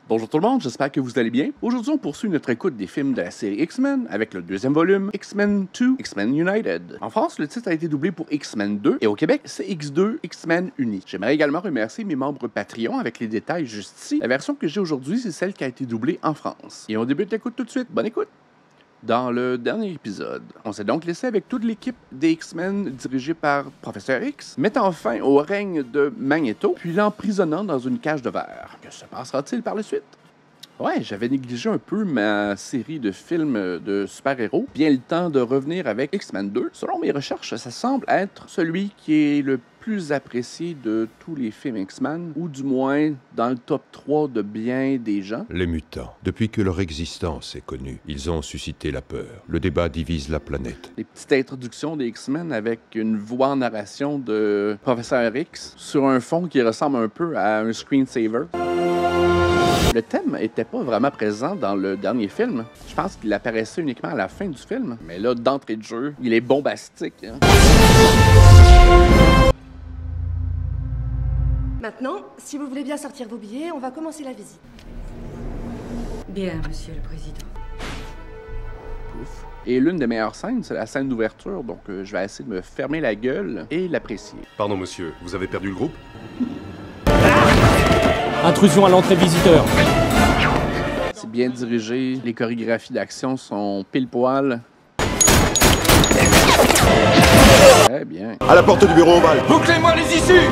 Bonjour tout le monde, j'espère que vous allez bien. Aujourd'hui, on poursuit notre écoute des films de la série X-Men avec le deuxième volume, X-Men 2, X-Men United. En France, le titre a été doublé pour X-Men 2 et au Québec, c'est X2, X-Men Unis. J'aimerais également remercier mes membres Patreon avec les détails juste ici. La version que j'ai aujourd'hui, c'est celle qui a été doublée en France. Et on débute l'écoute tout de suite. Bonne écoute! Dans le dernier épisode, on s'est donc laissé avec toute l'équipe des X-Men dirigée par Professeur X, mettant fin au règne de Magneto, puis l'emprisonnant dans une cage de verre. Que se passera-t-il par la suite? Ouais, j'avais négligé un peu ma série de films de super-héros. Bien le temps de revenir avec X-Men 2. Selon mes recherches, ça semble être celui qui est le plus apprécié de tous les films X-Men, ou du moins dans le top 3 de bien des gens. Les mutants. Depuis que leur existence est connue, ils ont suscité la peur. Le débat divise la planète. Les petites introductions des X-Men avec une voix en narration de Professeur X sur un fond qui ressemble un peu à un screensaver. Le thème était pas vraiment présent dans le dernier film. Je pense qu'il apparaissait uniquement à la fin du film. Mais là, d'entrée de jeu, il est bombastique. Hein? Maintenant, si vous voulez bien sortir vos billets, on va commencer la visite. Bien, monsieur le président. Pouf. Et l'une des meilleures scènes, c'est la scène d'ouverture. Donc, je vais essayer de me fermer la gueule et l'apprécier. Pardon, monsieur, vous avez perdu le groupe? Intrusion à l'entrée visiteur. C'est bien dirigé, les chorégraphies d'action sont pile poil. Très bien. À la porte du bureau ovale. Bouclez-moi les issues!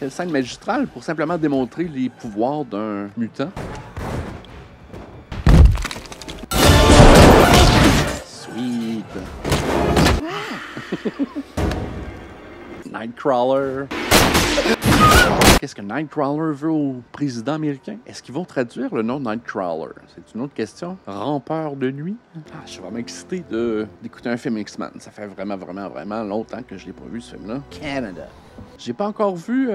Quelle scène magistrale pour simplement démontrer les pouvoirs d'un mutant. Sweet. Nightcrawler. Qu'est-ce que Nightcrawler veut au président américain? Est-ce qu'ils vont traduire le nom Nightcrawler? C'est une autre question. Rampeur de nuit? Ah, je suis vraiment excité d'écouter un film X-Men. Ça fait vraiment longtemps que je l'ai pas vu, ce film-là. Canada. J'ai pas encore vu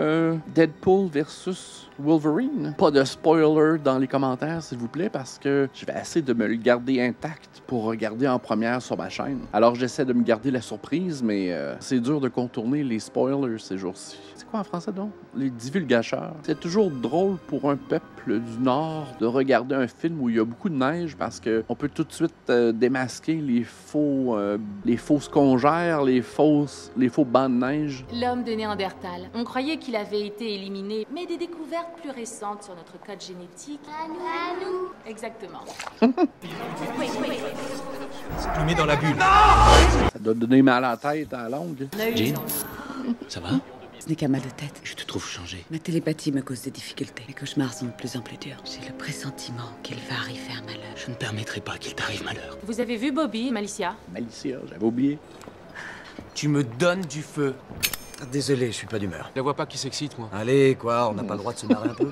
Deadpool versus Wolverine. Pas de spoiler dans les commentaires, s'il vous plaît, parce que je vais essayer de me le garder intact pour regarder en première sur ma chaîne. Alors, j'essaie de me garder la surprise, mais c'est dur de contourner les spoilers ces jours-ci. C'est quoi en français, donc? Les divulgateurs. C'est toujours drôle pour un peuple du Nord de regarder un film où il y a beaucoup de neige parce qu'on peut tout de suite démasquer les fausses congères, les faux bancs de neige. L'homme de Néandertal. On croyait qu'il avait été éliminé, mais des découvertes plus récentes sur notre code génétique... À nous. Exactement. Je le mets dans la bulle. Ça doit donner mal à la tête à la longue. Jean, ça va? Ce n'est qu'un mal de tête. Je te trouve changé. Ma télépathie me cause des difficultés. Les cauchemars sont de plus en plus durs. J'ai le pressentiment qu'il va arriver un malheur. Je ne permettrai pas qu'il t'arrive malheur. Vous avez vu Bobby, Malicia? Malicia, j'avais oublié. Tu me donnes du feu. Désolé, je suis pas d'humeur. Je la vois pas qui s'excite, moi. Allez, quoi, on n'a pas le droit de se marrer un peu?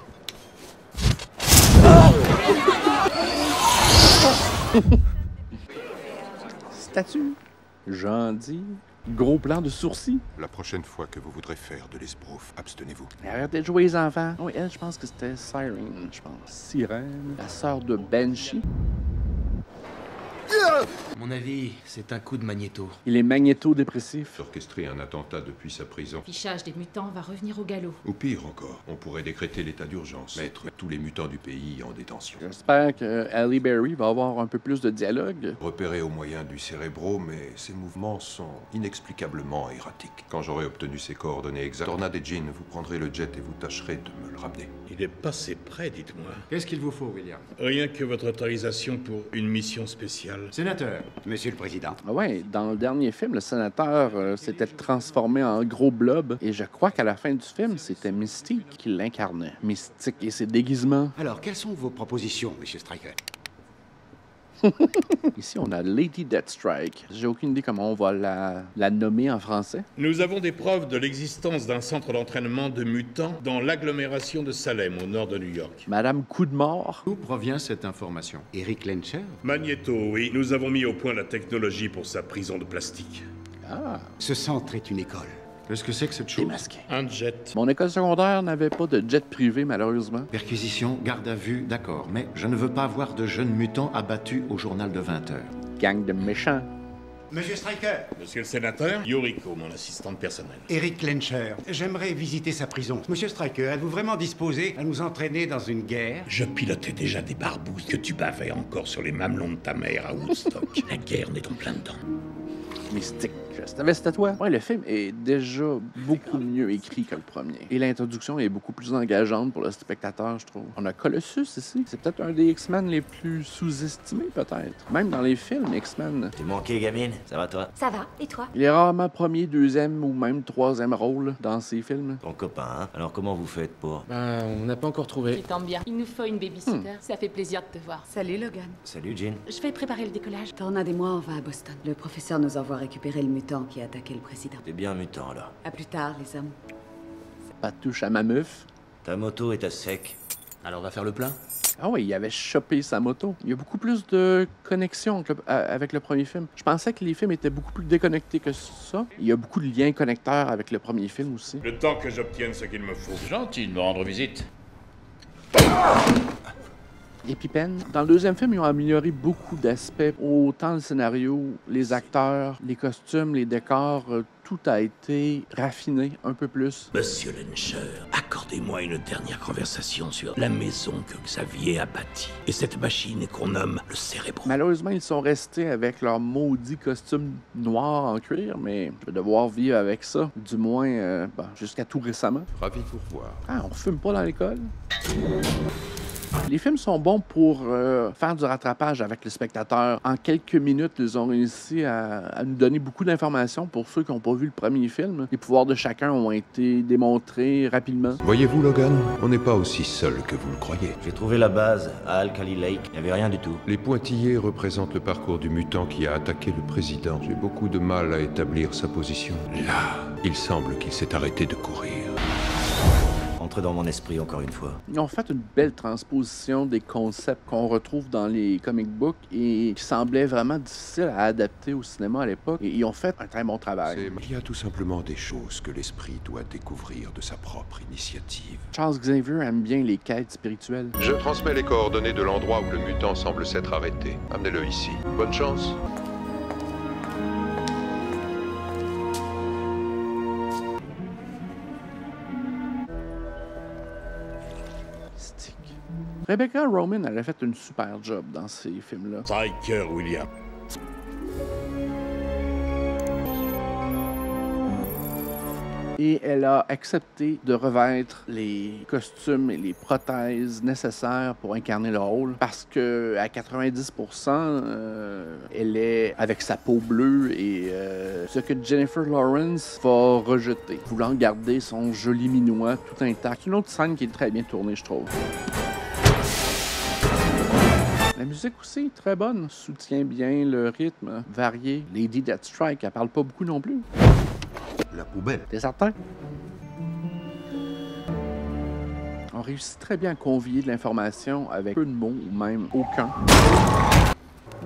Statue. J'en dis. Gros plan de sourcils. La prochaine fois que vous voudrez faire de l'esbrouf, abstenez-vous. Arrêtez de jouer les enfants. Oui, elle, je pense que c'était Siren, je pense. Sirène, la sœur de Banshee. À mon avis, c'est un coup de magnéto. Il est magnéto-dépressif. Orchestrer un attentat depuis sa prison. L'affichage des mutants va revenir au galop. Ou pire encore, on pourrait décréter l'état d'urgence. Mettre tous les mutants du pays en détention. J'espère que Halle Berry va avoir un peu plus de dialogue. Repéré au moyen du cérébro, mais ses mouvements sont inexplicablement erratiques. Quand j'aurai obtenu ses coordonnées exactes, Tornade et Jean, vous prendrez le jet et vous tâcherez de me le ramener. Il est passé près, dites-moi. Qu'est-ce qu'il vous faut, William? Rien que votre autorisation pour une mission spéciale. Sénateur, monsieur le président. Ah ouais, dans le dernier film, le sénateur s'était transformé en gros blob. Et je crois qu'à la fin du film, c'était Mystique qui l'incarnait. Mystique et ses déguisements. Alors, quelles sont vos propositions, monsieur Stryker? Ici, on a Lady Deathstrike. J'ai aucune idée comment on va la nommer en français. Nous avons des preuves de l'existence d'un centre d'entraînement de mutants dans l'agglomération de Salem, au nord de New York. Madame Coup de mort. D'où provient cette information? Eric Lencher? Magneto, oui. Nous avons mis au point la technologie pour sa prison de plastique. Ah. Ce centre est une école. Qu'est-ce que c'est que cette chose? Démasqué. Un jet. Mon école secondaire n'avait pas de jet privé, malheureusement. Perquisition, garde à vue, d'accord. Mais je ne veux pas voir de jeunes mutants abattus au journal de 20 heures. Gang de méchants. Monsieur Stryker. Monsieur le sénateur, Yoriko, mon assistante personnelle. Eric Lencher. J'aimerais visiter sa prison. Monsieur Stryker, êtes-vous vraiment disposé à nous entraîner dans une guerre? Je pilotais déjà des barbouzes que tu bavais encore sur les mamelons de ta mère à Woodstock. La guerre n'est en plein dedans. Mystique. Je savais c'était toi. Ouais, le film est déjà beaucoup mieux écrit que le premier. Et l'introduction est beaucoup plus engageante pour le spectateur, je trouve. On a Colossus ici. C'est peut-être un des X-Men les plus sous-estimés, peut-être. Même dans les films X-Men. T'es manqué, gamine. Ça va, toi? Ça va, et toi? Il est rarement premier, deuxième ou même troisième rôle dans ces films. Ton copain, hein? Alors comment vous faites pour... Ben, on n'a pas encore trouvé. Tu tombes bien. Il nous faut une babysitter. Ça fait plaisir de te voir. Salut Logan. Salut, Jean. Je vais préparer le décollage. Tornade et moi, on va à Boston. Le professeur nous envoie récupérer le mutant qui a attaqué le président. T'es bien mutant, alors. À plus tard, les hommes. Pas de touche à ma meuf. Ta moto est à sec. Alors on va faire le plein? Ah oui, il avait chopé sa moto. Il y a beaucoup plus de connexion avec le premier film. Je pensais que les films étaient beaucoup plus déconnectés que ça. Il y a beaucoup de liens connecteurs avec le premier film aussi. Le temps que j'obtienne ce qu'il me faut. Gentil de me rendre visite. Épipène. Dans le deuxième film, ils ont amélioré beaucoup d'aspects. Autant le scénario, les acteurs, les costumes, les décors, tout a été raffiné un peu plus. Monsieur Lencher, accordez-moi une dernière conversation sur la maison que Xavier a bâtie. Et cette machine qu'on nomme le Cérébro. Malheureusement, ils sont restés avec leur maudit costume noir en cuir, mais je vais devoir vivre avec ça. Du moins, jusqu'à tout récemment. Ravi de vous revoir. Ah, on fume pas dans l'école? Les films sont bons pour faire du rattrapage avec le spectateur. En quelques minutes, ils ont réussi à nous donner beaucoup d'informations pour ceux qui n'ont pas vu le premier film. Les pouvoirs de chacun ont été démontrés rapidement. Voyez-vous, Logan, on n'est pas aussi seul que vous le croyez. J'ai trouvé la base à Alkali Lake. Il n'y avait rien du tout. Les pointillés représentent le parcours du mutant qui a attaqué le président. J'ai beaucoup de mal à établir sa position. Là, il semble qu'il s'est arrêté de courir. Entrez dans mon esprit encore une fois. Ils ont fait une belle transposition des concepts qu'on retrouve dans les comic books et qui semblaient vraiment difficiles à adapter au cinéma à l'époque. Et ils ont fait un très bon travail. Il y a tout simplement des choses que l'esprit doit découvrir de sa propre initiative. Charles Xavier aime bien les quêtes spirituelles. Je transmets les coordonnées de l'endroit où le mutant semble s'être arrêté. Amenez-le ici. Bonne chance. Rebecca Roman, elle a fait une super job dans ces films-là. Stryker William. Et elle a accepté de revêtre les costumes et les prothèses nécessaires pour incarner le rôle parce que à 90%, elle est avec sa peau bleue et ce que Jennifer Lawrence va rejeter, voulant garder son joli minois tout intact. Une autre scène qui est très bien tournée, je trouve. La musique aussi est très bonne, soutient bien le rythme varié. Lady Deathstrike, elle parle pas beaucoup non plus. La poubelle. T'es certain? On réussit très bien à convier de l'information avec peu de mots ou même aucun.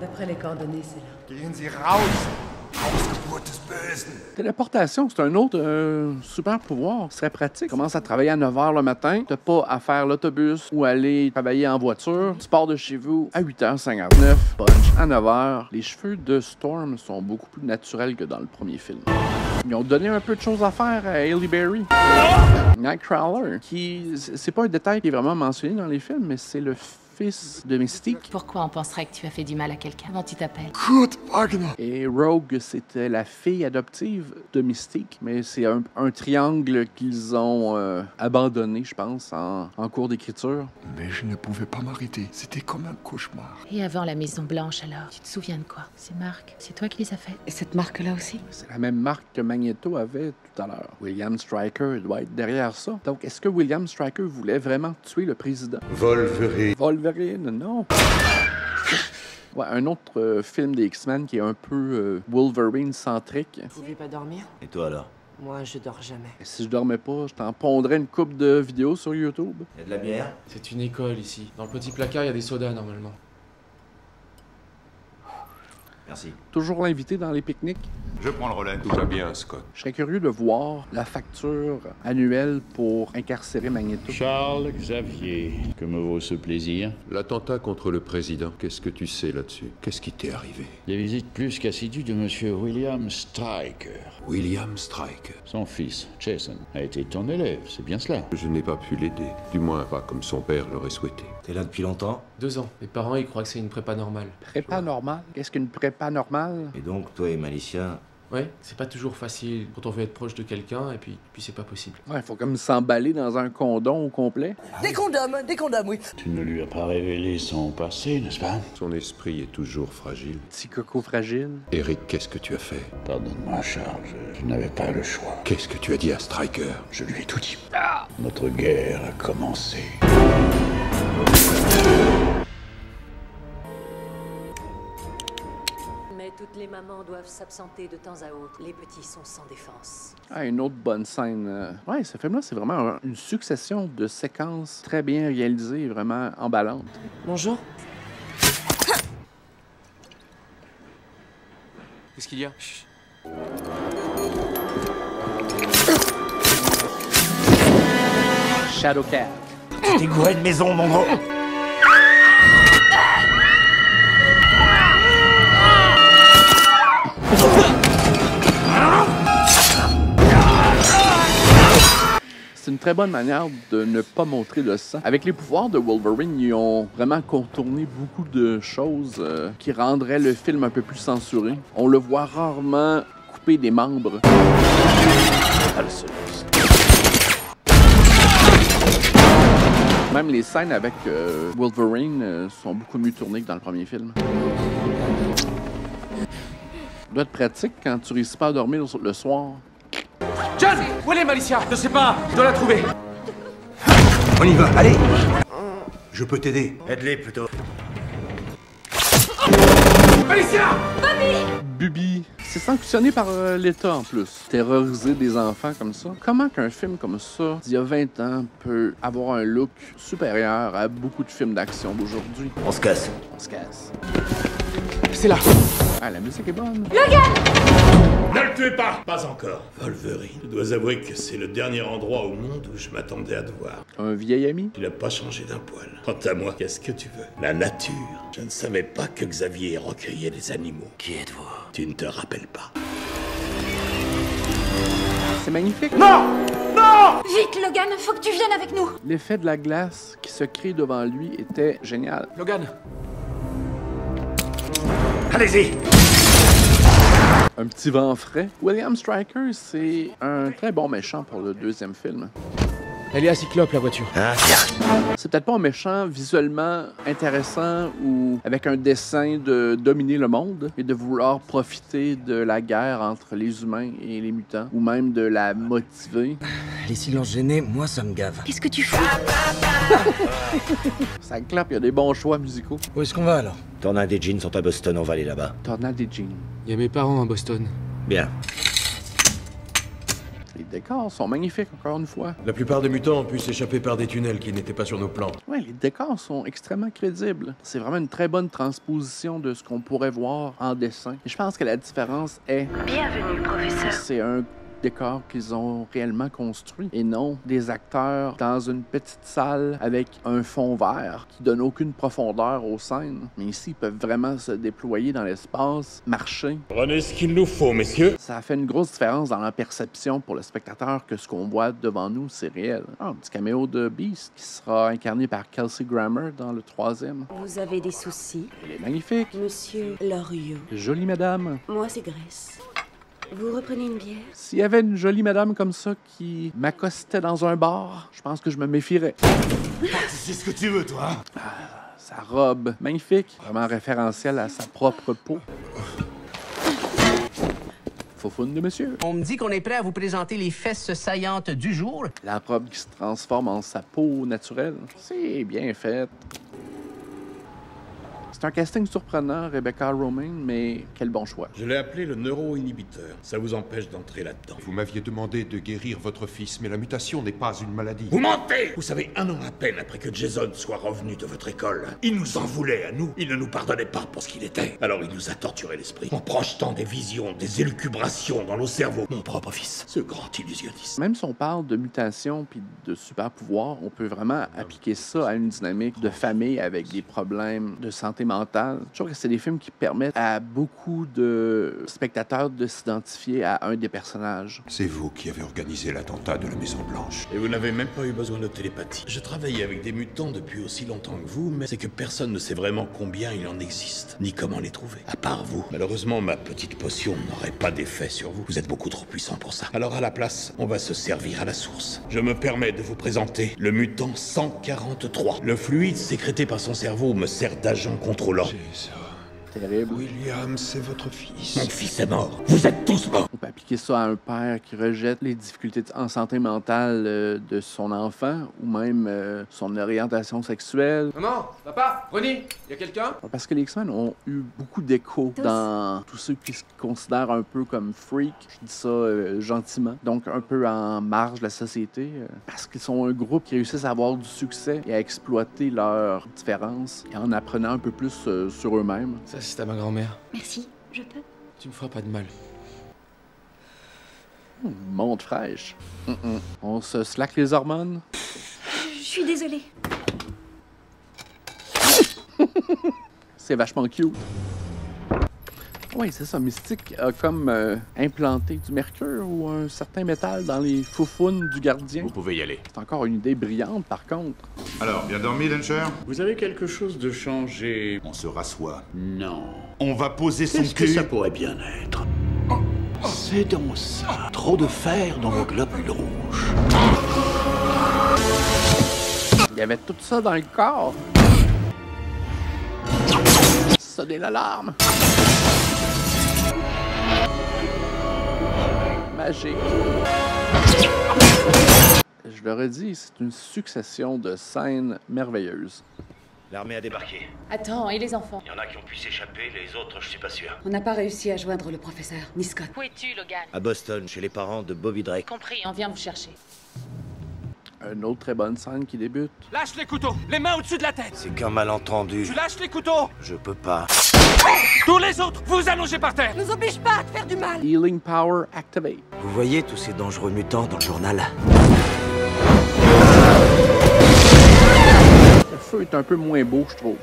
D'après les coordonnées, c'est là. Gehen Sie raus! Hausgeburt des Bösen! Téléportation, c'est un autre super pouvoir. Ce serait pratique. Tu commences à travailler à 9h le matin, t'as pas à faire l'autobus ou aller travailler en voiture. Tu pars de chez vous à 8h59, punch à 9h. Les cheveux de Storm sont beaucoup plus naturels que dans le premier film. Ils ont donné un peu de choses à faire à Halle Berry. Nightcrawler, qui, c'est pas un détail qui est vraiment mentionné dans les films, mais c'est le fils de Mystique. Pourquoi on penserait que tu as fait du mal à quelqu'un? Comment tu t'appelles? Kurt Wagner! Et Rogue, c'était la fille adoptive de Mystique, mais c'est un triangle qu'ils ont abandonné, je pense, en cours d'écriture. Mais je ne pouvais pas m'arrêter. C'était comme un cauchemar. Et avant la Maison Blanche, alors? Tu te souviens de quoi? Ces marques, c'est toi qui les as faites? Et cette marque-là aussi? C'est la même marque que Magneto avait tout à l'heure. William Stryker doit être derrière ça. Donc, est-ce que William Stryker voulait vraiment tuer le président? Wolverine, non. Ouais, un autre film des X-Men qui est un peu Wolverine-centrique. Vous pouvez pas dormir? Et toi, alors? Moi, je dors jamais. Et si je dormais pas, je t'en pondrais une coupe de vidéos sur YouTube. Y a de la bière? C'est une école ici. Dans le petit placard, il y a des sodas normalement. Merci. Toujours l'invité dans les pique-niques. Je prends le relais. Tout va bien, Scott. Je serais curieux de voir la facture annuelle pour incarcérer Magneto. Charles Xavier, que me vaut ce plaisir? L'attentat contre le président, qu'est-ce que tu sais là-dessus? Qu'est-ce qui t'est arrivé? Les visites plus qu'assidues de monsieur William Stryker. William Stryker. Son fils, Jason, a été ton élève, c'est bien cela. Je n'ai pas pu l'aider. Du moins, pas comme son père l'aurait souhaité. T'es là depuis longtemps? 2 ans. Mes parents, ils croient que c'est une prépa normale. Prépa normale? Qu'est-ce qu'une prépa normale? Et donc, toi et Malicia... Ouais, c'est pas toujours facile quand on veut être proche de quelqu'un et puis c'est pas possible. Ouais, faut comme s'emballer dans un condom au complet. Des condoms, oui. Tu ne lui as pas révélé son passé, n'est-ce pas? Son esprit est toujours fragile. Petit coco fragile. Eric, qu'est-ce que tu as fait? Pardonne-moi, Charles, je n'avais pas le choix. Qu'est-ce que tu as dit à Stryker? Je lui ai tout dit. Notre guerre a commencé. Mais toutes les mamans doivent s'absenter de temps à autre. Les petits sont sans défense. Ah, une autre bonne scène. Ouais, ce film-là, c'est vraiment une succession de séquences très bien réalisées, vraiment emballantes. Bonjour. Qu'est-ce qu'il y a? Shadowcat. Tu t'es gouré de maison, mon gros! C'est une très bonne manière de ne pas montrer le sang. Avec les pouvoirs de Wolverine, ils ont vraiment contourné beaucoup de choses qui rendraient le film un peu plus censuré. On le voit rarement couper des membres. Même les scènes avec Wolverine sont beaucoup mieux tournées que dans le premier film. Ça doit être pratique quand tu réussis pas à dormir le soir. John! Où est Malicia? Je sais pas, je dois la trouver. On y va, allez! Je peux t'aider. Aide-les plutôt. Malicia! Bubi. C'est sanctionné par l'État en plus. Terroriser des enfants comme ça. Comment qu'un film comme ça, d'il y a 20 ans, peut avoir un look supérieur à beaucoup de films d'action d'aujourd'hui? On se casse. On se casse. C'est là. Ah, la musique est bonne. Ne le tuez pas! Pas encore. Wolverine, je dois avouer que c'est le dernier endroit au monde où je m'attendais à te voir. Un vieil ami? Tu n'as pas changé d'un poil. Quant à moi, qu'est-ce que tu veux? La nature. Je ne savais pas que Xavier recueillait les animaux. Qui êtes-vous? Tu ne te rappelles pas. C'est magnifique. Non! Non! Vite, Logan, faut que tu viennes avec nous. L'effet de la glace qui se crée devant lui était génial. Logan! Allez-y! Un petit vent frais. William Stryker, c'est un très bon méchant pour le deuxième film. Elle est à Cyclope, la voiture. C'est peut-être pas un méchant visuellement intéressant ou avec un dessein de dominer le monde et de vouloir profiter de la guerre entre les humains et les mutants ou même de la motiver. Les silences gênés, moi ça me gave. Qu'est-ce que tu fais? Ça clappe, il y a des bons choix musicaux. Où est-ce qu'on va alors? Tornade et Jean sont à Boston, on va aller là-bas. Tornade et Jean. Il y a mes parents à Boston. Bien. Les décors sont magnifiques, encore une fois. La plupart des mutants ont pu s'échapper par des tunnels qui n'étaient pas sur nos plans. Ouais, les décors sont extrêmement crédibles. C'est vraiment une très bonne transposition de ce qu'on pourrait voir en dessin. Et je pense que la différence est... Bienvenue, professeur. C'est un décor qu'ils ont réellement construit et non des acteurs dans une petite salle avec un fond vert qui donne aucune profondeur aux scènes. Mais ici, ils peuvent vraiment se déployer dans l'espace, marcher. Prenez ce qu'il nous faut, messieurs. Ça fait une grosse différence dans la perception pour le spectateur que ce qu'on voit devant nous, c'est réel. Ah, un petit caméo de Beast qui sera incarné par Kelsey Grammer dans le 3e. Vous avez des soucis? Elle est magnifique. Monsieur Loriot. Jolie madame. Moi, c'est Grace. Vous reprenez une bière? S'il y avait une jolie madame comme ça qui m'accostait dans un bar, je pense que je me méfierais. C'est ce que tu veux, toi. Sa robe, magnifique, vraiment référentielle à sa propre peau. Faufoune de monsieur. On me dit qu'on est prêt à vous présenter les fesses saillantes du jour. La robe qui se transforme en sa peau naturelle. C'est bien fait. C'est un casting surprenant, Rebecca Romijn, mais quel bon choix. Je l'ai appelé le neuroinhibiteur. Ça vous empêche d'entrer là-dedans. Vous m'aviez demandé de guérir votre fils, mais la mutation n'est pas une maladie. Vous mentez! Vous savez, 1 an à peine après que Jason soit revenu de votre école, il nous en voulait à nous. Il ne nous pardonnait pas pour ce qu'il était. Alors il nous a torturé l'esprit, en projetant des visions, des élucubrations dans nos cerveaux. Mon propre fils, ce grand illusionniste. Même si on parle de mutation puis de super pouvoirs, on peut vraiment appliquer ça à une dynamique de famille avec des problèmes de santé mentale. Je trouve que c'est des films qui permettent à beaucoup de spectateurs de s'identifier à un des personnages. C'est vous qui avez organisé l'attentat de la Maison Blanche. Et vous n'avez même pas eu besoin de télépathie. Je travaille avec des mutants depuis aussi longtemps que vous, mais c'est que personne ne sait vraiment combien il en existe, ni comment les trouver, à part vous. Malheureusement, ma petite potion n'aurait pas d'effet sur vous. Vous êtes beaucoup trop puissant pour ça. Alors à la place, on va se servir à la source. Je me permets de vous présenter le mutant 143. Le fluide sécrété par son cerveau me sert d'agent contrôlant. Terrible. William, c'est votre fils. Mon fils est mort. Vous êtes tous morts. On peut appliquer ça à un père qui rejette les difficultés en santé mentale de son enfant ou même son orientation sexuelle. Maman, papa, Ronnie, y a quelqu'un? Parce que les X-Men ont eu beaucoup d'écho dans tous ceux qui se considèrent un peu comme freaks. Je dis ça gentiment. Donc un peu en marge de la société. Parce qu'ils sont un groupe qui réussissent à avoir du succès et à exploiter leurs différences et en apprenant un peu plus sur eux-mêmes. Ça, c'est à ma grand-mère. Merci, je peux. Tu me feras pas de mal. Monte fraîche. On se slack les hormones? Je suis désolée. C'est vachement cute. Oui, c'est ça. Mystique a comme implanté du mercure ou un certain métal dans les foufounes du gardien. Vous pouvez y aller. C'est encore une idée brillante, par contre. Alors, bien dormi, Duncher? Vous avez quelque chose de changé? On se rassoit. Non. On va poser son Qu'est-ce que ça pourrait bien être? C'est donc ça. Trop de fer dans vos globules rouges. Il y avait tout ça dans le corps. Sonner l'alarme. Magique. Je le redis, c'est une succession de scènes merveilleuses. L'armée a débarqué. Attends, et les enfants? Il y en a qui ont pu s'échapper, les autres, je suis pas sûr. On n'a pas réussi à joindre le professeur, ni Scott. Où es-tu, Logan? À Boston, chez les parents de Bobby Drake. Compris, on vient vous chercher. Une autre très bonne scène qui débute. Lâche les couteaux! Les mains au-dessus de la tête! C'est qu'un malentendu. Tu lâches les couteaux! Je peux pas. Tous les autres, vous allongez par terre! Nous oblige pas à te faire du mal! Healing Power Activate. Vous voyez tous ces dangereux mutants dans le journal? Le feu est un peu moins beau, je trouve.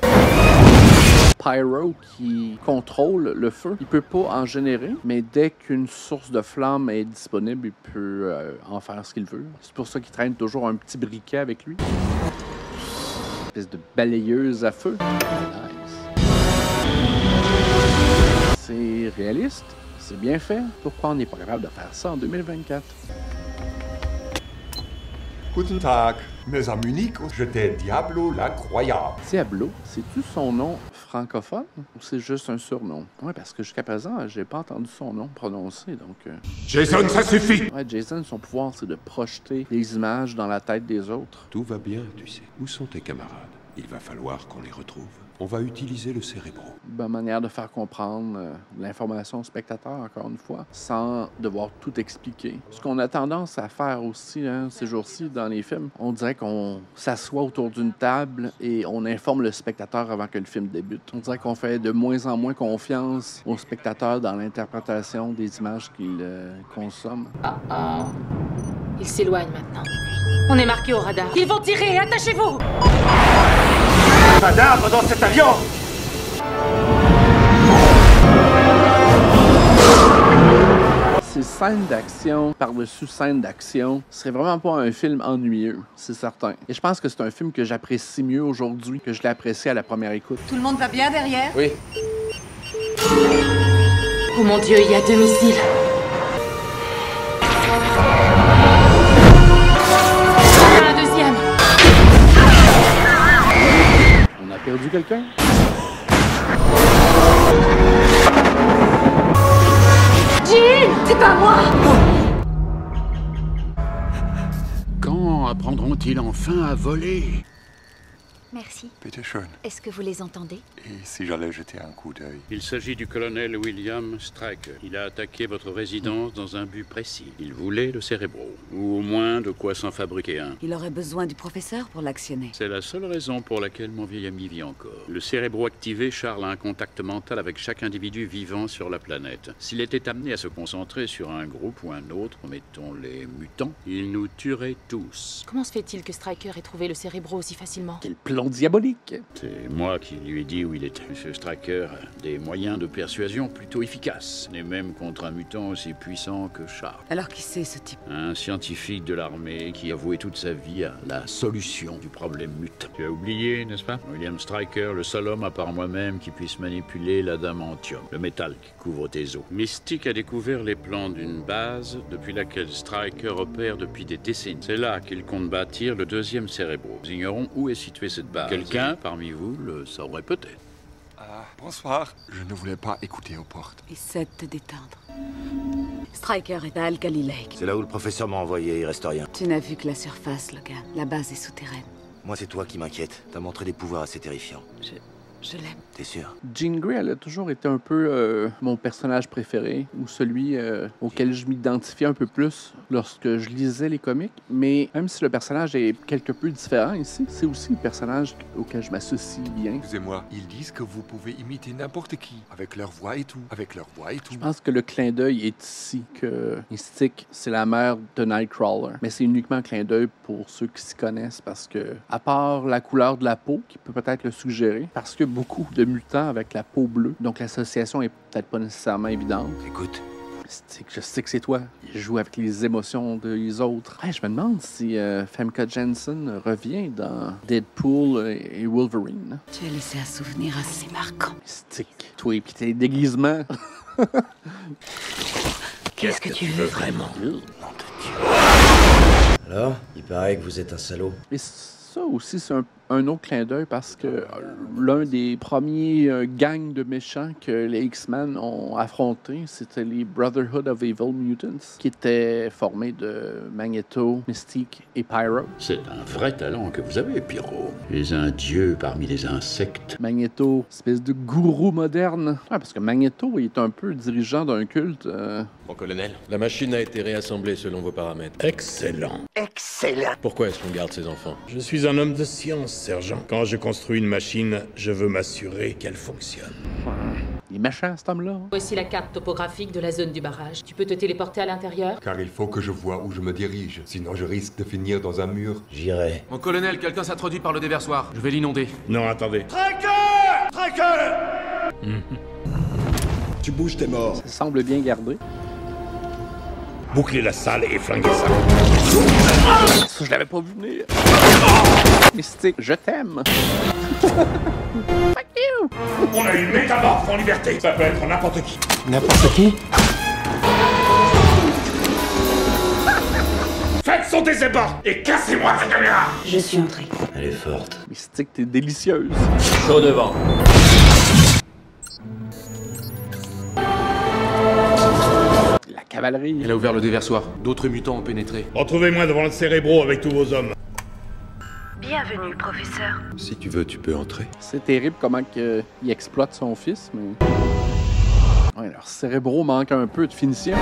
Pyro, qui contrôle le feu, il peut pas en générer, mais dès qu'une source de flamme est disponible, il peut en faire ce qu'il veut. C'est pour ça qu'il traîne toujours un petit briquet avec lui. Une espèce de balayeuse à feu. Nice. C'est réaliste, c'est bien fait. Pourquoi on n'est pas capable de faire ça en 2024? Guten Tag. Mes amis unicos, j'étais Diablo l'incroyable. Diablo, c'est-tu son nom francophone ou c'est juste un surnom? Ouais, parce que jusqu'à présent, j'ai pas entendu son nom prononcé, donc... Jason, ça suffit! Ouais, Jason, son pouvoir, c'est de projeter des images dans la tête des autres. Tout va bien, tu sais. Où sont tes camarades? Il va falloir qu'on les retrouve. On va utiliser le cérébro. Bonne manière de faire comprendre l'information au spectateur, encore une fois, sans devoir tout expliquer. Ce qu'on a tendance à faire aussi, ces jours-ci, dans les films, on dirait qu'on s'assoit autour d'une table et on informe le spectateur avant que le film débute. On dirait qu'on fait de moins en moins confiance au spectateur dans l'interprétation des images qu'il consomme. Il s'éloigne maintenant. On est marqué au radar. Ils vont tirer, attachez-vous! Pas d'armes dans cet avion! Ces scènes d'action par-dessus scènes d'action serait vraiment pas un film ennuyeux, c'est certain. Et je pense que c'est un film que j'apprécie mieux aujourd'hui que je l'ai apprécié à la première écoute. Tout le monde va bien derrière? Oui. Oh mon Dieu, il y a 2 missiles. Un deuxième. On a perdu quelqu'un? Jean! C'est pas moi! Quand apprendront-ils enfin à voler? Merci. Bitte schön. Est-ce que vous les entendez? Et si j'allais jeter un coup d'œil? Il s'agit du colonel William Stryker. Il a attaqué votre résidence dans un but précis. Il voulait le Cérébro, ou au moins de quoi s'en fabriquer un. Il aurait besoin du professeur pour l'actionner. C'est la seule raison pour laquelle mon vieil ami vit encore. Le Cérébro activé, Charles a un contact mental avec chaque individu vivant sur la planète. S'il était amené à se concentrer sur un groupe ou un autre, mettons les mutants, il nous tuerait tous. Comment se fait-il que Stryker ait trouvé le Cérébro aussi facilement? Quel plan diabolique! C'est moi qui lui ai dit où il était. Monsieur Stryker a des moyens de persuasion plutôt efficaces, et même contre un mutant aussi puissant que Charles. Alors qui c'est ce type? Un scientifique de l'armée qui a voué toute sa vie à la solution du problème mutant. Tu as oublié, n'est-ce pas? William Stryker, le seul homme à part moi-même qui puisse manipuler l'adamantium, le métal qui couvre tes os. Mystique a découvert les plans d'une base depuis laquelle Stryker opère depuis des décennies. C'est là qu'il compte bâtir le deuxième Cérébro. Nous ignorons où est située cette base. Quelqu'un parmi vous le saurait peut-être. Ah, bonsoir. Je ne voulais pas écouter aux portes. Essaie de te détendre. Stryker est à Alkali Lake. C'est là où le professeur m'a envoyé, il reste rien. Tu n'as vu que la surface, Logan. La base est souterraine. Moi, c'est toi qui m'inquiète. T'as montré des pouvoirs assez terrifiants. Je l'aime. T'es sûr? Jean Grey, elle a toujours été un peu mon personnage préféré, ou celui auquel je m'identifiais un peu plus lorsque je lisais les comics. Mais même si le personnage est quelque peu différent ici, c'est aussi le personnage auquel je m'associe bien. Excusez-moi, ils disent que vous pouvez imiter n'importe qui, avec leur voix et tout. Je pense que le clin d'œil est ici, que Mystique, c'est la mère de Nightcrawler. Mais c'est uniquement un clin d'œil pour ceux qui s'y connaissent, parce que, à part la couleur de la peau, qui peut peut-être le suggérer, parce que beaucoup de mutants avec la peau bleue, donc l'association est peut-être pas nécessairement évidente. Écoute. Mystique, je sais que c'est toi. Il joue avec les émotions des autres. Hey, je me demande si Famke Janssen revient dans Deadpool et Wolverine. Tu as laissé un souvenir assez marquant. Mystique, toi et puis tes déguisements. Qu'est-ce que tu veux vraiment? Alors, il paraît que vous êtes un salaud. Et ça aussi, c'est un autre clin d'œil parce que l'un des premiers gangs de méchants que les X-Men ont affrontés, c'était les Brotherhood of Evil Mutants, qui étaient formés de Magneto, Mystique et Pyro. C'est un vrai talent que vous avez, Pyro. Tu es un dieu parmi les insectes. Magneto, espèce de gourou moderne. Ouais, parce que Magneto est un peu dirigeant d'un culte. Mon colonel, la machine a été réassemblée selon vos paramètres. Excellent. Excellent. Pourquoi est-ce qu'on garde ces enfants? Je suis un homme de science, sergent. Quand je construis une machine, je veux m'assurer qu'elle fonctionne. Il est méchant, cet homme-là. Voici la carte topographique de la zone du barrage. Tu peux te téléporter à l'intérieur? Car il faut que je vois où je me dirige, sinon je risque de finir dans un mur. J'irai. Mon colonel, quelqu'un s'introduit par le déversoir. Je vais l'inonder. Non, attendez. Stryker! Stryker! Tu bouges, t'es mort. Ça semble bien gardé. Bouclez la salle et flinguez ça. Ça, je l'avais pas vu venir. Mystique, je t'aime. Fuck you! On a une métamorphe en liberté. Ça peut être n'importe qui. N'importe qui? Faites sauter ces portes et cassez-moi cette caméra. Je suis entrée. Elle est forte. Mystique, t'es délicieuse. Chaud devant. La cavalerie. Elle a ouvert le déversoir. D'autres mutants ont pénétré. Retrouvez-moi devant le Cérébro avec tous vos hommes. Bienvenue, professeur. Si tu veux, tu peux entrer. C'est terrible comment il exploite son fils, mais... Ouais, leur Cérébro manque un peu de finition.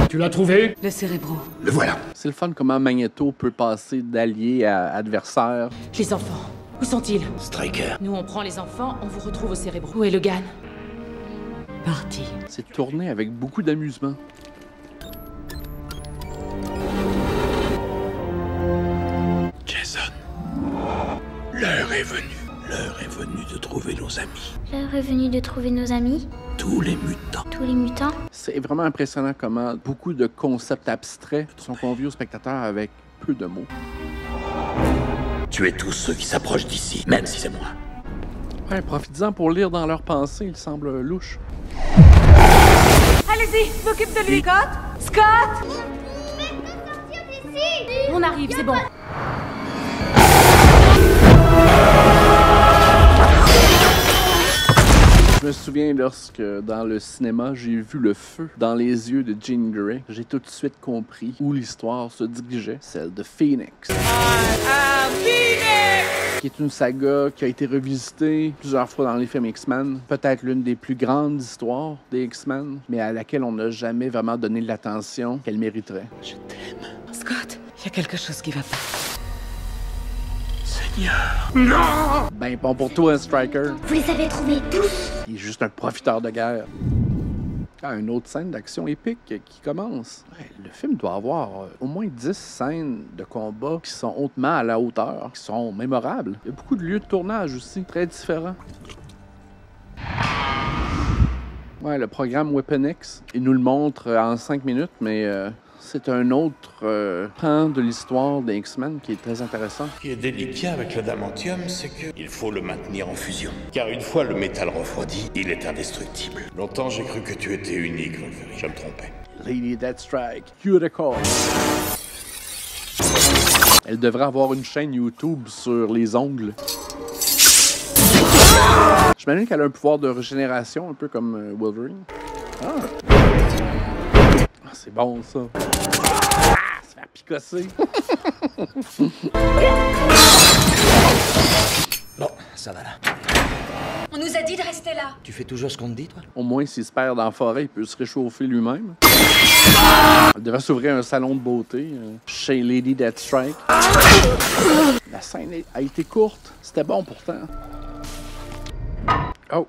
Tu l'as trouvé? Le Cérébro. Le voilà. C'est le fun comment Magneto peut passer d'allié à adversaire. Les enfants, où sont-ils? Stryker. Nous, on prend les enfants, on vous retrouve au Cérébro. Où est Logan? Parti. C'est tourné avec beaucoup d'amusement. Jason. L'heure est venue. L'heure est venue de trouver nos amis. L'heure est venue de trouver nos amis. Tous les mutants. Tous les mutants. C'est vraiment impressionnant comment beaucoup de concepts abstraits sont conviés aux spectateurs avec peu de mots. Tuez tous ceux qui s'approchent d'ici, même si c'est moi. Ouais, profites-en pour lire dans leurs pensées, il semble louche. Allez-y, je m'occupe de lui. Scott? Scott? On arrive, c'est bon. Je me souviens lorsque, dans le cinéma, j'ai vu le feu dans les yeux de Jean Grey. J'ai tout de suite compris où l'histoire se dirigeait, celle de Phoenix. Qui est une saga qui a été revisitée plusieurs fois dans les films X-Men. Peut-être l'une des plus grandes histoires des X-Men, mais à laquelle on n'a jamais vraiment donné l'attention qu'elle mériterait. Je t'aime. Scott, il y a quelque chose qui va pas. Seigneur. Non! Ben bon pour toi, Stryker. Vous les avez trouvés tous? Il est juste un profiteur de guerre. Ah, une autre scène d'action épique qui commence. Ouais, le film doit avoir au moins 10 scènes de combat qui sont hautement à la hauteur, qui sont mémorables. Il y a beaucoup de lieux de tournage aussi, très différents. Ouais, le programme Weapon X, il nous le montre en 5 minutes, mais c'est un autre pan de l'histoire des X-Men qui est très intéressant. Ce qui est délicat avec l'adamantium, c'est qu'il faut le maintenir en fusion. Car une fois le métal refroidi, il est indestructible. Longtemps, j'ai cru que tu étais unique, Wolverine. Je me trompais. Lady Deathstrike, cue the call. Elle devrait avoir une chaîne YouTube sur les ongles. J'imagine qu'elle a un pouvoir de régénération, un peu comme Wolverine. Ah, c'est bon, ça. Ah, se faire picosser. Bon, ça va là. On nous a dit de rester là. Tu fais toujours ce qu'on te dit, toi? Au moins, s'il se perd dans la forêt, il peut se réchauffer lui-même. Il devrait s'ouvrir un salon de beauté chez Lady Deathstrike. La scène a été courte. C'était bon, pourtant. Oh!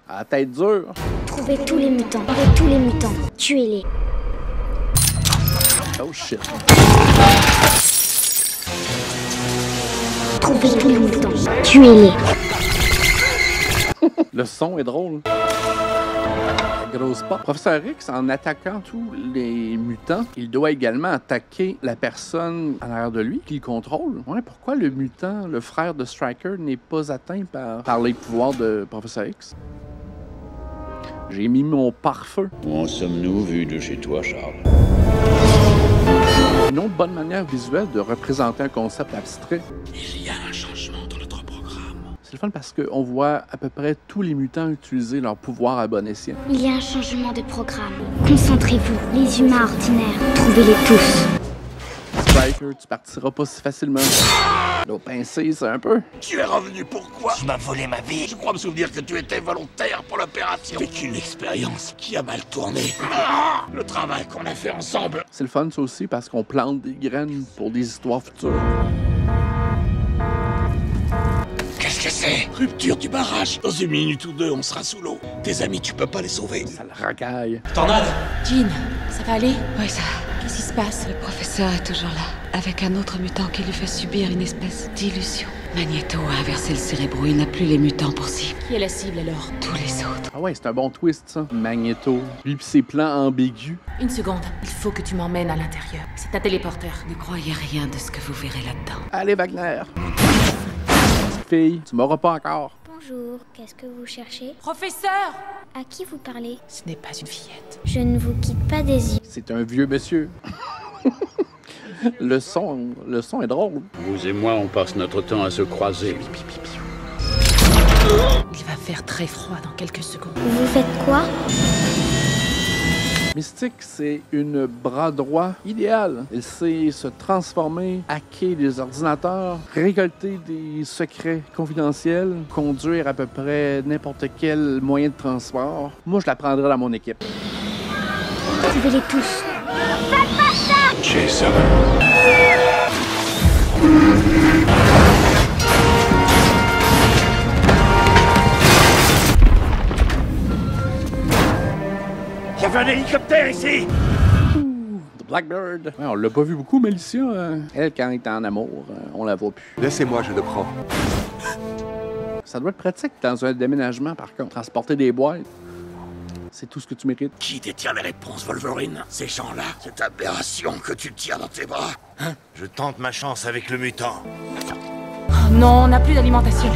À la tête dure! Trouvez tous les mutants. Tous les mutants. Tuez-les. Oh shit! Trouvez tous les mutants. Tuez-les. Le son est drôle. La grosse porte. Professeur X, en attaquant tous les mutants, il doit également attaquer la personne en arrière de lui qui le contrôle. Ouais, pourquoi le mutant, le frère de Stryker, n'est pas atteint par les pouvoirs de Professeur X? J'ai mis mon pare-feu. Où en sommes-nous vu de chez toi, Charles? Une autre bonne manière visuelle de représenter un concept abstrait. Il y a un changement dans notre programme. C'est le fun parce qu'on voit à peu près tous les mutants utiliser leur pouvoir à bon escient. Il y a un changement de programme. Concentrez-vous. Les humains ordinaires. Trouvez-les tous. Stryker, tu partiras pas si facilement. L'eau pincée, c'est un peu. Tu es revenu pourquoi? Tu m'as volé ma vie. Je crois me souvenir que tu étais volontaire pour l'opération. C'est une expérience qui a mal tourné. Ah, le travail qu'on a fait ensemble. C'est le fun, ça aussi, parce qu'on plante des graines pour des histoires futures. Qu'est-ce que c'est? Rupture du barrage. Dans 1 minute ou 2, on sera sous l'eau. Tes amis, tu peux pas les sauver. Ça le racaille. Tornade! Jean, ça va aller? Oui, ça. Qu'est-ce qui se passe? Le professeur est toujours là, avec un autre mutant qui lui fait subir une espèce d'illusion. Magneto a inversé le cérébro, il n'a plus les mutants pour cible. Qui est la cible alors? Tous les autres. Ah ouais, c'est un bon twist, ça. Magneto. Lui pis ses plans ambigus. Une seconde, il faut que tu m'emmènes à l'intérieur. C'est un téléporteur. Ne croyez rien de ce que vous verrez là-dedans. Allez, Wagner. Fille, tu m'auras pas encore. Bonjour, qu'est-ce que vous cherchez? Professeur! À qui vous parlez? Ce n'est pas une fillette. Je ne vous quitte pas des yeux. C'est un vieux monsieur. Le son est drôle. Vous et moi, on passe notre temps à se croiser. Il va faire très froid dans quelques secondes. Vous faites quoi? Mystique, c'est une bras droit idéale. Elle sait se transformer, hacker des ordinateurs, récolter des secrets confidentiels, conduire à peu près n'importe quel moyen de transport. Moi, je la prendrais dans mon équipe. Trouvez-les tous. Faites pas ça! Jason. Il y avait un hélicoptère ici! The Blackbird. Ouais, on l'a pas vu beaucoup, mais Alicia, elle, quand elle est en amour, on la voit plus. Laissez-moi, je le prends. Ça doit être pratique dans un déménagement, par contre. Transporter des boîtes, c'est tout ce que tu mérites. Qui détient les réponses, Wolverine? Ces gens-là? Cette aberration que tu tiens dans tes bras? Hein? Je tente ma chance avec le mutant. Oh non, on n'a plus d'alimentation.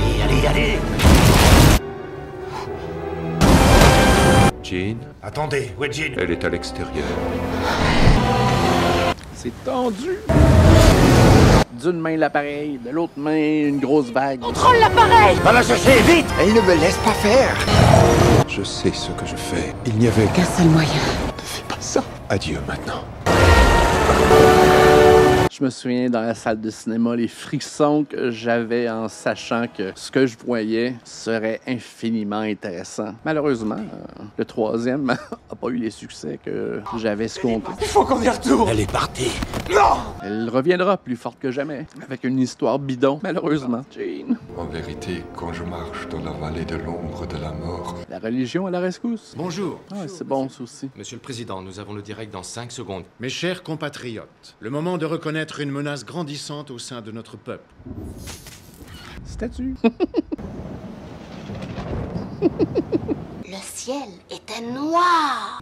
Allez! Jean? Attendez, où est Jean? Elle est à l'extérieur. C'est tendu. D'une main l'appareil, de l'autre main une grosse vague. Contrôle l'appareil! Va la chercher, vite! Et il ne me laisse pas faire! Je sais ce que je fais. Il n'y avait qu'un seul moyen. Ne fais pas ça. Adieu maintenant. Je me souviens dans la salle de cinéma, les frissons que j'avais en sachant que ce que je voyais serait infiniment intéressant. Malheureusement, le troisième n'a pas eu les succès que j'avais escomptés. Il faut qu'on y retourne. Elle est partie. Non! Elle reviendra plus forte que jamais, avec une histoire bidon, malheureusement. Jean. En vérité, quand je marche dans la vallée de l'ombre de la mort... La religion à la rescousse. Bonjour. Ah, c'est bon, ça aussi. Monsieur le Président, nous avons le direct dans 5 secondes. Mes chers compatriotes, le moment de reconnaître une menace grandissante au sein de notre peuple. Statue. Le ciel était noir.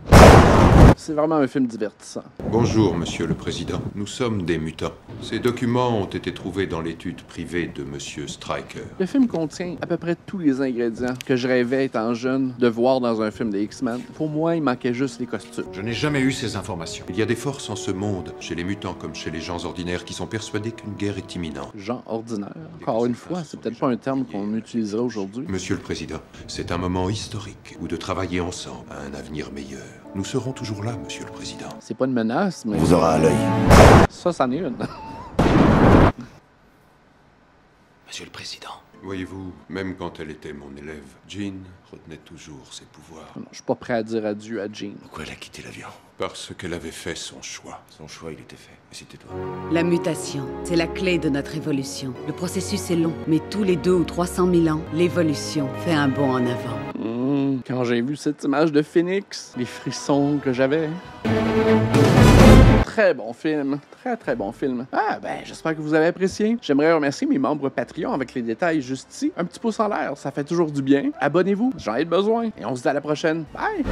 C'est vraiment un film divertissant. Bonjour, Monsieur le Président. Nous sommes des mutants. Ces documents ont été trouvés dans l'étude privée de Monsieur Stryker. Le film contient à peu près tous les ingrédients que je rêvais étant jeune de voir dans un film des X-Men. Pour moi, il manquait juste les costumes. Je n'ai jamais eu ces informations. Il y a des forces en ce monde, chez les mutants comme chez les gens ordinaires, qui sont persuadés qu'une guerre est imminente. Gens ordinaires. Encore une fois, c'est peut-être pas un terme qu'on utiliserait aujourd'hui. Monsieur le Président, c'est un moment historique où de travailler ensemble à un avenir meilleur. Nous serons toujours là, Monsieur le Président. C'est pas une menace, mais... On vous aura à l'œil. Ça, c'en est une. Monsieur le Président. Voyez-vous, même quand elle était mon élève, Jean retenait toujours ses pouvoirs. Non, je suis pas prêt à dire adieu à Jean. Pourquoi elle a quitté l'avion? Parce qu'elle avait fait son choix. Son choix, il était fait. Et c'était toi. La mutation, c'est la clé de notre évolution. Le processus est long, mais tous les 200 ou 300 000 ans, l'évolution fait un bond en avant. Quand j'ai vu cette image de Phoenix, les frissons que j'avais... Très bon film. Très, très bon film. Ah, ben, j'espère que vous avez apprécié. J'aimerais remercier mes membres Patreon avec les détails juste ici. Un petit pouce en l'air, ça fait toujours du bien. Abonnez-vous, j'en ai besoin. Et on se dit à la prochaine. Bye!